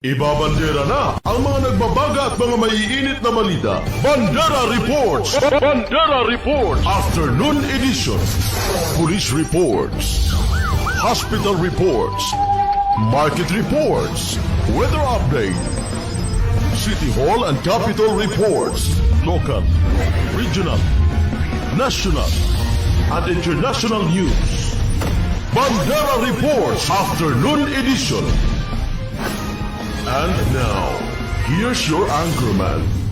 Ibabandera na ang mga nagbabaga at mga maiinit na balita. Bandera Reports! Bandera Reports! Afternoon Edition. Police Reports. Hospital Reports. Market Reports. Weather Update. City Hall and Capitol Reports. Local, regional, national, and international news. Bandera Reports Afternoon Edition. And now, here's your anchorman.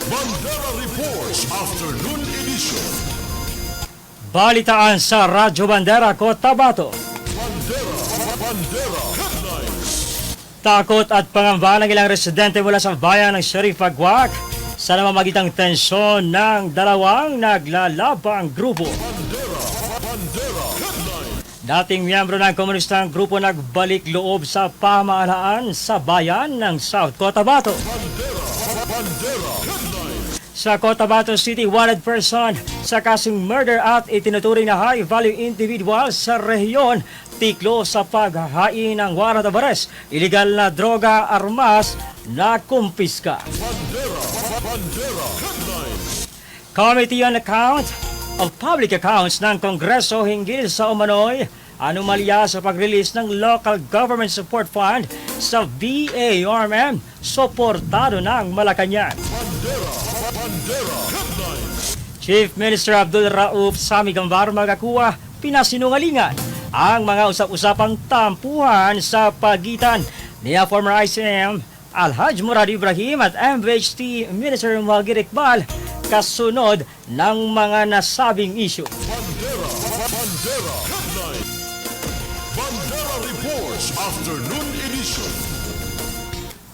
Bandera Reports Afternoon Edition. Balitaan sa Radyo Bandera, Cotabato. Bandera Headlines. Takot at pangamba ng ilang residente mula sa bayan ng Sharif Agwak sa namamagitang tensyon ng dalawang naglalabang grupo. Bandera Headlines. Dating miyembro ng komunistang grupo nagbalik loob sa pamahalaan sa bayan ng South Cotabato. Bandera Headlines. Sa Cotabato City, wanted person sa kasong murder at itinuturing na high-value individual sa rehiyon, tiklo sa paghahain ng warrant of arrest, illegal na droga, armas na kumpiska. Bandera Headlines. Committee on Account of Public Accounts ng Kongreso hinggil sa umano'y anomalya sa pag-release ng Local Government Support Fund sa BARMM, suportado ng Malacanang. Bandera Headlines. Chief Minister Abdul Rauf Sami Gambar magakuha pinasinungalingan ang mga usap-usapang tampuhan sa pagitan ni former ICM Alhaj Murad Ibrahim at MVHT Minister Magir Iqbal kasunod ng mga nasabing issue. Bandera Headlines. Bandera Reports Afternoon Edition.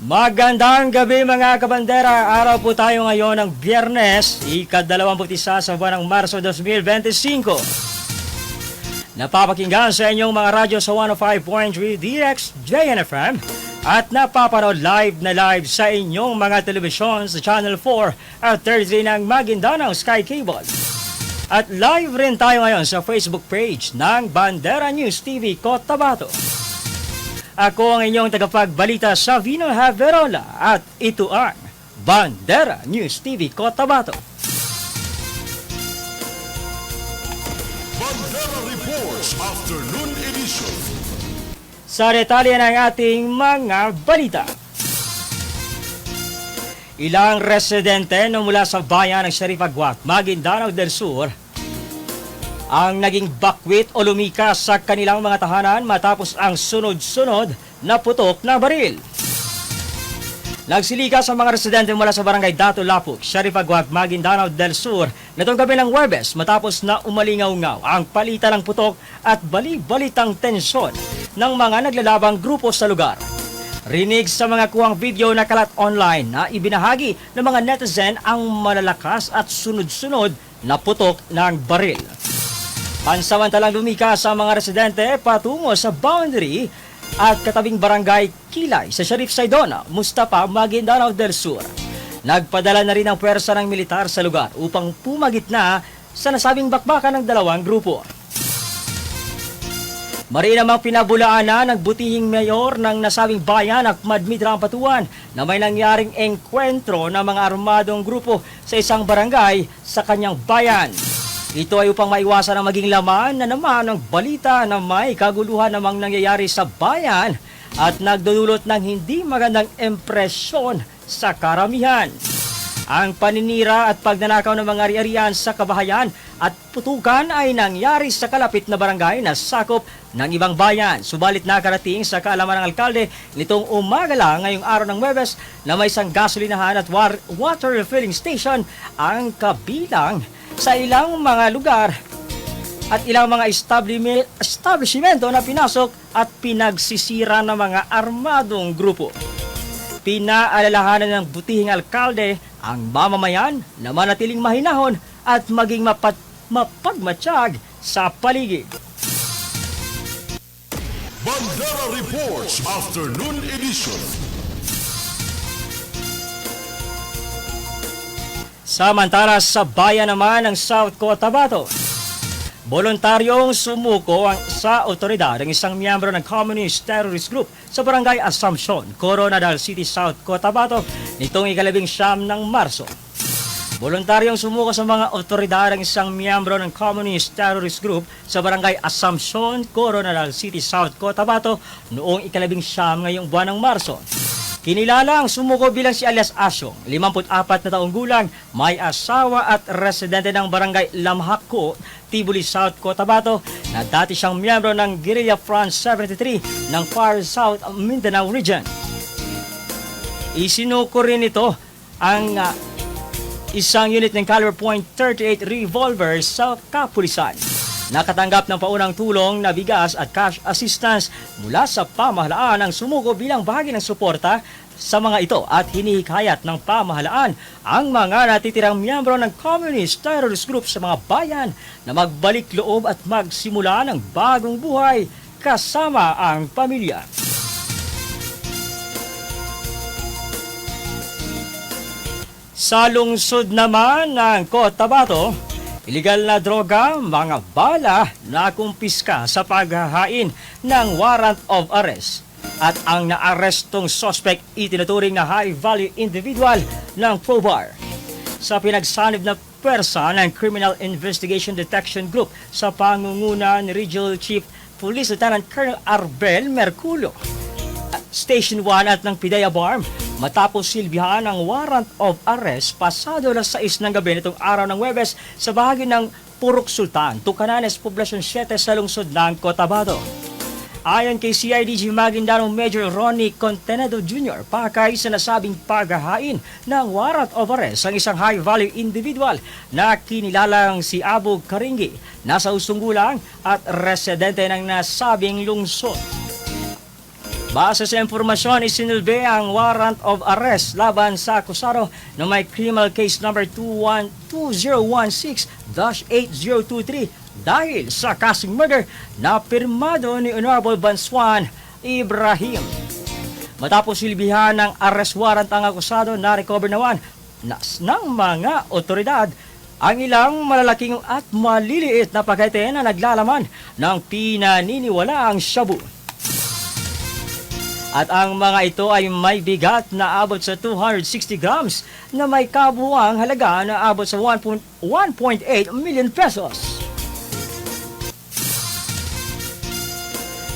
Magandang gabi mga kabandera. Araw po tayo ngayon ng Biyernes, ika-21 sa buwan ng Marso 2025. Napapakinggan sa inyong mga radyo sa 105.3 DX JNFM at napapanood live sa inyong mga telebisyon sa Channel 4 at 33 ng Maguindanao Sky Cable. At live rin tayo ngayon sa Facebook page ng Bandera News TV Cotabato. Ako ang inyong tagapagbalita sa Vino Haverola at ito ang Bandera News TV Cotabato. Bandera Reports Afternoon Edition. Sa detalye ng ating mga balita. Ilang residente na mula sa bayan ng Sharif Agwak, Maguindanao del Sur ang naging bakwit o lumikas sa kanilang mga tahanan matapos ang sunod-sunod na putok na baril. Nagsilikas ang mga residente mula sa barangay Dato Lapuk, Sharif Agwak, Maguindanao del Sur nitong gabi ng Huwebes matapos na umalingaw-ngaw ang palitan ng putok at bali-balitang tensyon ng mga naglalabang grupo sa lugar. Rinig sa mga kuwang video na kalat online na ibinahagi ng mga netizen ang malalakas at sunod-sunod na putok ng baril. Pansamantalang lumikas sa mga residente patungo sa boundary at katabing barangay Kilay sa Sharif Saydona, Mustapa, Maguindanao del Sur. Nagpadala na rin ang puwersa ng militar sa lugar upang pumagitna sa nasabing bakbakan ng dalawang grupo. Mariin namang pinabulaan na ng butihing mayor ng nasabing bayan at Madmidrang Patuan na may nangyaring engkwentro ng mga armadong grupo sa isang barangay sa kanyang bayan. Ito ay upang maiwasan ang maging laman na naman ng balita na may kaguluhan namang nangyayari sa bayan at nagdudulot ng hindi magandang impresyon sa karamihan. Ang paninira at pagnanakaw ng mga ari-arian sa kabahayan at putukan ay nangyari sa kalapit na barangay na sakop ng ibang bayan. Subalit nakarating sa kaalaman ng alkalde nitong umaga lang ngayong araw ng Huwebes na may isang gasolinahan at water refilling station ang kabilang sa ilang mga lugar at ilang mga establishmento na pinasok at pinagsisira ng mga armadong grupo. Pinaalalahanan ng butihing alkalde ang mamamayan na manatiling mahinahon at maging mapagmatsyag sa paligid. Bandera Reports Afternoon Edition. Samantala sa bayan naman ng South Cotabato, voluntaryong sumuko sa otoridad ang isang miyembro ng Communist Terrorist Group sa Barangay Assumption, Coronadal City, South Cotabato nitong 19 ng Marso. Voluntaryong sumuko sa mga otoridad ang isang miyembro ng Communist Terrorist Group sa Barangay Assumption, Coronadal City, South Cotabato noong 19 ngayong buwan ng Marso. Kinilala ang sumuko bilang si alias Asyong, 54 na taong gulang, may asawa at residente ng Barangay Lamhako, Tibuli, South Cotabato, na dati siyang miyembro ng Guerrilla Front 73 ng Far South Mindanao Region. Isinuko rin ito ang isang unit ng caliber .38 revolver sa kapulisan. Nakatanggap ng paunang tulong na bigas at cash assistance mula sa pamahalaan ang sumuko bilang bahagi ng suporta sa mga ito at hinihikayat ng pamahalaan ang mga natitirang miyembro ng Communist Terrorist Group sa mga bayan na magbalik loob at magsimula ng bagong buhay kasama ang pamilya. Sa lungsod naman ng Cotabato, iligal na droga, mga bala na kumpiska sa paghahain ng warrant of arrest. At ang naarestong suspect itinuturing na high-value individual ng PROBAR. Sa pinagsanib na pwersa ng Criminal Investigation Detection Group sa pangunguna ni Regional Chief Police Lieutenant Colonel Arbel Merculio, Station 1 at ng PIDEA BARM, matapos silbihan ang warrant of arrest pasado alas 6 ng gabi nitong araw ng Huwebes sa bahagi ng Purok Sultan, Tucananes, Poblasyon 7 sa lungsod ng Cotabato. Ayon kay CIDG Maguindanao Major Ronnie Contenedo Jr., pakay sa nasabing paghahain ng warrant of arrest ang isang high-value individual na kinilalang si Abu Karingi, nasa usunggulang at residente ng nasabing lungsod. Base sa impormasyon, isinilbi ang warrant of arrest laban sa akusado na may criminal case number 2016-8023 dahil sa kasong murder na pirmado ni Honorable Banswan Ibrahim. Matapos silbihan ng arrest warrant ang akusado, na-recover naman ng mga otoridad ang ilang malalaking at maliliit na pakete na naglalaman ng pinaniniwalaang shabu. At ang mga ito ay may bigat na abot sa 260 grams na may kabuuang halaga na abot sa 1.8 million pesos.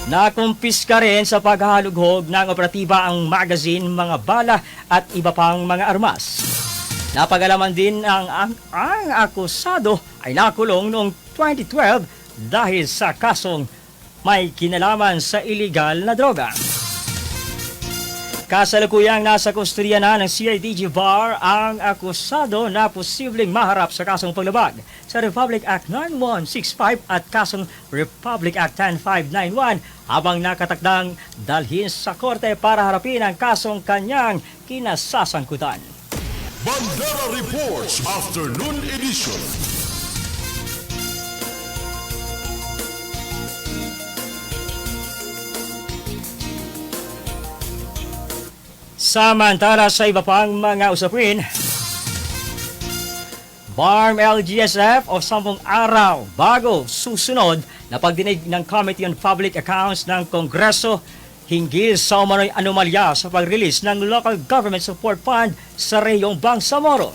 Nakumpiska rin sa paghahalughog ng operatiba ang magazine, mga bala at iba pang mga armas. Napagalaman din ang akusado ay nakulong noong 2012 dahil sa kasong may kinalaman sa iligal na droga. Kasalukuyang nasa kustodiya na ng CIDG BAR ang akusado na posibleng maharap sa kasong paglabag sa Republic Act 9165 at kasong Republic Act 10591 habang nakatakdang dalhin sa korte para harapin ang kasong kanyang kinasasangkutan. Bandera Reports Afternoon Edition. Samantala sa iba pang mga usapin, BARM LGSF o 10 araw bago susunod na pagdinig ng Committee on Public Accounts ng Kongreso hinggil sa umano'y anomalya sa pag-release ng Local Government Support Fund sa rehiyong Bangsamoro.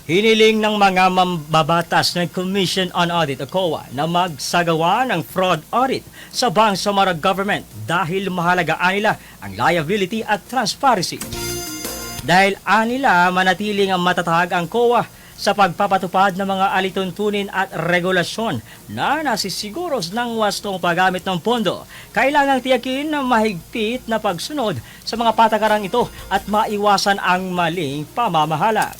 Hiniling ng mga mambabatas ng Commission on Audit o COA na magsagawa ng fraud audit sa Bangsamoro Government dahil mahalaga nila ang liability at transparency. Dahil anila manatiling matatag ang COA sa pagpapatupad ng mga alituntunin at regulasyon na nasisiguros ng wastong paggamit ng pondo, kailangang tiyakin na mahigpit na pagsunod sa mga patakarang ito at maiwasan ang maling pamamahala.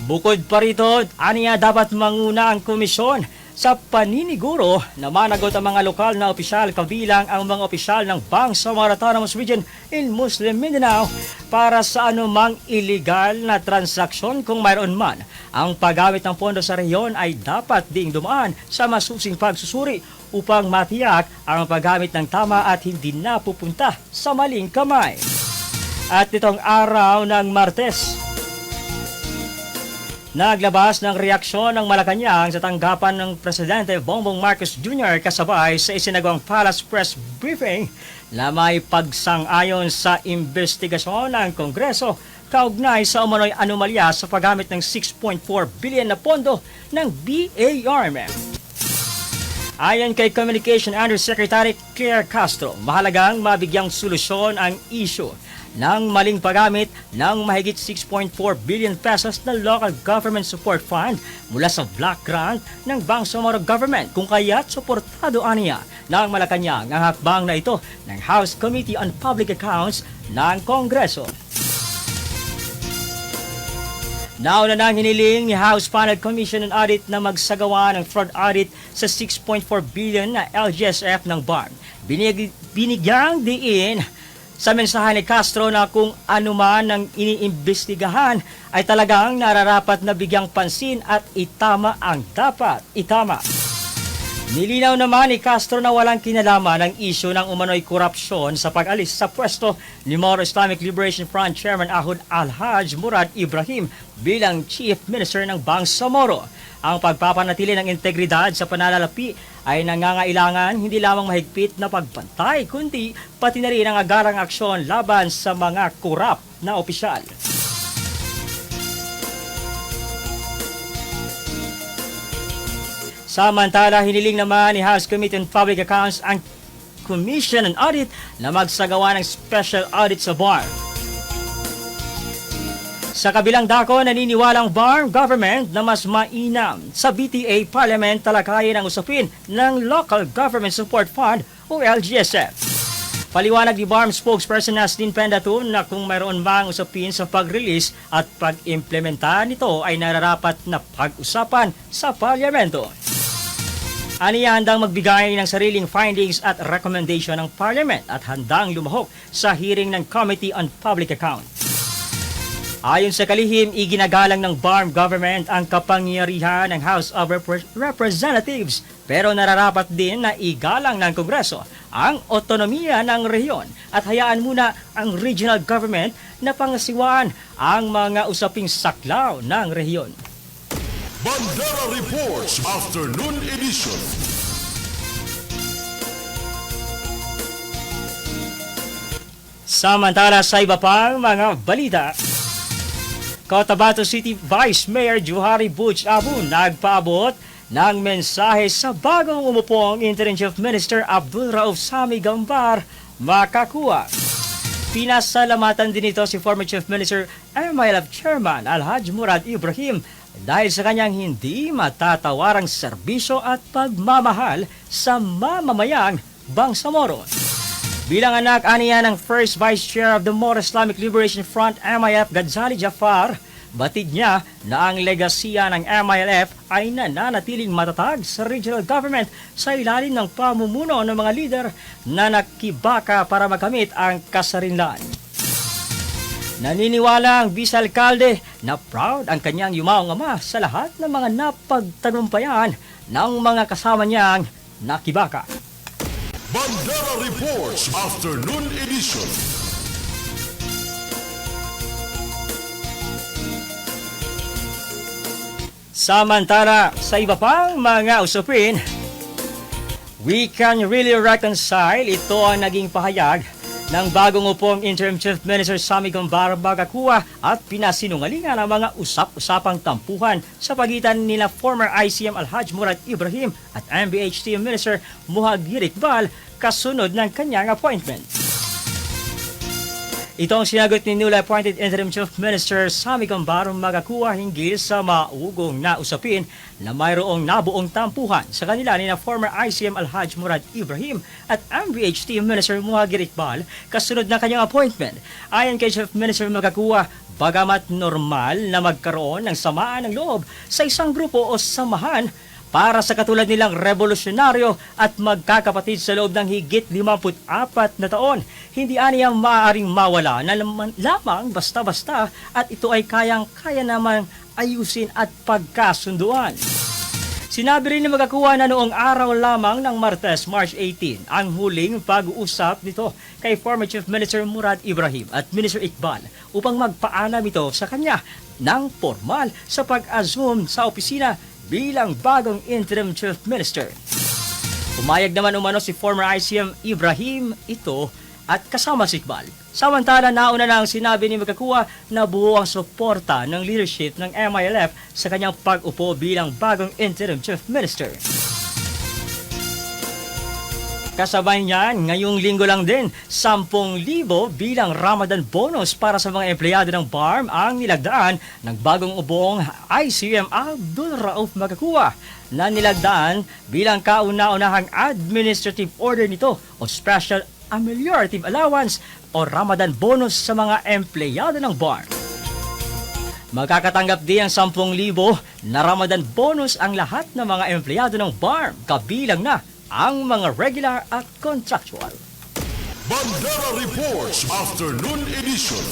Bukod pa rito, aniya dapat manguna ang komisyon Sa paniniguro, namanagot ang mga lokal na opisyal kabilang ang mga opisyal ng Bangsamoro Autonomous Region in Muslim Mindanao para sa anumang illegal na transaksyon kung mayroon man. Ang paggamit ng pondo sa rehiyon ay dapat ding dumaan sa masusing pagsusuri upang matiyak ang paggamit ng tama at hindi napupunta sa maling kamay. At nitong araw ng Martes, naglabas ng reaksyon ng Malacanang sa tanggapan ng Presidente Bongbong Marcos Jr. kasabay sa isinagawang Palace Press Briefing na may pagsang-ayon sa investigasyon ng Kongreso kaugnay sa umano'y anomalya sa paggamit ng 6.4 billion na pondo ng BARMM. Ayon kay Communication Undersecretary Claire Castro, mahalagang mabigyang solusyon ang issue ng maling paggamit ng mahigit 6.4 billion pesos na Local Government Support Fund mula sa block grant ng Bangsamoro Government, kung kaya't suportado aniya ng Malacanang ang hakbang na ito ng House Committee on Public Accounts ng Kongreso. Nauna nang hiniling ni House Panel Commission on Audit na magsagawa ng fraud audit sa 6.4 billion na LGSF ng BARM. Binigyang diin sa mensahe ni Castro na kung ano man ang iniimbestigahan ay talagang nararapat na bigyang pansin at itama ang dapat itama. Nilinaw naman ni Castro na walang kinalaman ang isyu ng umano'y korupsyon sa pag-alis sa pwesto ni Moro Islamic Liberation Front Chairman Ahud Al-Haj Murad Ibrahim bilang Chief Minister ng Bangsamoro. Ang pagpapanatili ng integridad sa pananalapi ay nangangailangan hindi lamang mahigpit na pagbantay, kundi pati na rin ang agarang aksyon laban sa mga korap na opisyal. Samantala, hiniling naman ni House Committee on Public Accounts ang Commission on Audit na magsagawa ng special audit sa BARM. Sa kabilang dako, naniniwala ang BARM government na mas mainam sa BTA Parliament talakayin ang usapin ng Local Government Support Fund o LGSF. Paliwanag ni BARM spokesperson Nasdin Pendatun na kung mayroon bang usapin sa pag-release at pag-implementa nito ay nararapat na pag-usapan sa Parlamento. Aniya handang magbigay ng sariling findings at recommendation ng Parliament at handang lumahok sa hearing ng Committee on Public Accounts. Ayon sa kalihim, iginagalang ng BARM government ang kapangyarihan ng House of Representatives pero nararapat din na igalang ng Kongreso ang otonomiya ng rehiyon at hayaan muna ang regional government na pangasiwaan ang mga usaping saklaw ng rehiyon. Bandera Reports Afternoon Edition. Samantala sa iba pang mga balita, Cotabato City Vice Mayor Johari Butch Abu nagpaabot ng mensahe sa bagong umupong Interim Chief Minister Abdul Rauf Sami Gambar Makakuwa. Pinasalamatan din ito si former Chief Minister MILF Chairman Al-Haj Murad Ibrahim dahil sa kanyang hindi matatawarang serbisyo at pagmamahal sa mamamayang Bangsamoro. Bilang anak aniya ng First Vice Chair of the Moro Islamic Liberation Front MIF Ghazali Jafar, batid niya na ang legasiya ng MILF ay nananatiling matatag sa regional government sa ilalim ng pamumuno ng mga leader na nakibaka para makamit ang kasarinlan. Naniniwala ang vice-alkalde na proud ang kanyang yumaong ama sa lahat ng mga napagtagumpayan ng mga kasama niyang nakibaka. Bandera Reports Afternoon Edition. Samantala, sa iba pang mga usapin, we can really reconcile. Ito ang naging pahayag ng bagong upong Interim Chief Minister Sami Gambar Makakuwa at pinasinungalingan ang mga usap-usapang tampuhan sa pagitan nila former ICM Al-Haj Murad Ibrahim at MBHT Minister Muhagir Iqbal kasunod ng kanyang appointment. Ito ang sinagot ni newly appointed Interim Chief Minister Sami Gambar Makakuwa hinggil sa maugong na usapin na mayroong nabuong tampuhan sa kanila ni na former ICM Al-Haj Murad Ibrahim at MBHT Minister Muhagir Iqbal kasunod ng kanyang appointment. Ayon kay Chief Minister Makakuwa, bagamat normal na magkaroon ng samaan ng loob sa isang grupo o samahan, para sa katulad nilang revolusyonaryo at magkakapatid sa loob ng higit 54 na taon. Hindi aniyang maaaring mawala na lamang basta-basta at ito ay kayang-kaya naman ayusin at pagkasunduan. Sinabi rin ni Magkakuwa na noong araw lamang ng Martes, March 18, ang huling pag-uusap nito kay former Chief Minister Murad Ibrahim at Minister Iqbal upang magpaalam ito sa kanya ng formal sa pag-assume sa opisina bilang bagong interim Chief Minister. Pumayag naman umano si former ICM Ibrahim ito at kasama si Iqbal. Samantala, nauna na ang sinabi ni Magkakuwa na buo ang suporta ng leadership ng MILF sa kanyang pag-upo bilang bagong interim Chief Minister. Kasabay niyan, ngayong linggo lang din, 10,000 bilang Ramadan bonus para sa mga empleyado ng BARM ang nilagdaan ng bagong ubong ICM Abdul Rauf Magkakuwa na nilagdaan bilang kauna-unahang administrative order nito o Special Ameliorative Allowance o Ramadan bonus sa mga empleyado ng BARM. Magkakatanggap din ang 10,000 na Ramadan bonus ang lahat ng mga empleyado ng BARM, kabilang na ang mga regular at contractual. Bandera Reports Afternoon Edition.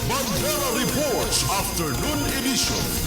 Bandera Reports Afternoon Edition.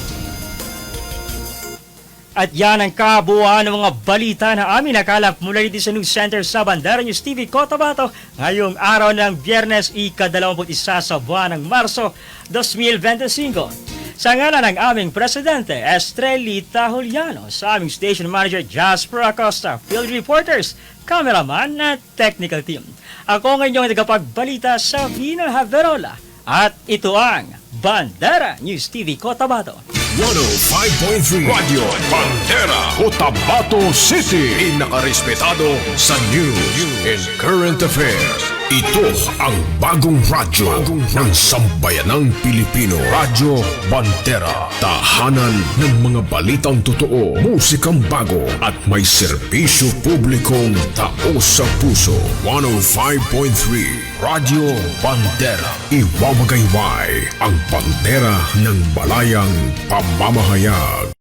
At yan ang kabuuan ng mga balita na amin nakalap mula dito sa News Center sa Bandera News TV Cotabato ngayong araw ng Biyernes, ika-21 sa buwan ng Marso 2025. Sa ngalan ng aming Presidente, Estrelita Juliano, sa aming Station Manager Jasper Acosta, Field Reporters, Cameraman at Technical Team. Ako ang inyong tagapagbalita sa Vino Haverola at ito ang Bandera News TV Cotabato. 105.3 Radyo Bandera Cotabato City. Pinakarespetado sa news and current affairs. Ito ang bagong radyo ng sambayanang Pilipino. Radyo Bandera. Tahanan ng mga balitang totoo, musikang bago at may serbisyo publikong taos sa puso. 105.3 Radyo Bandera. Iwawagayway ang bandera ng balayang pamamahayag.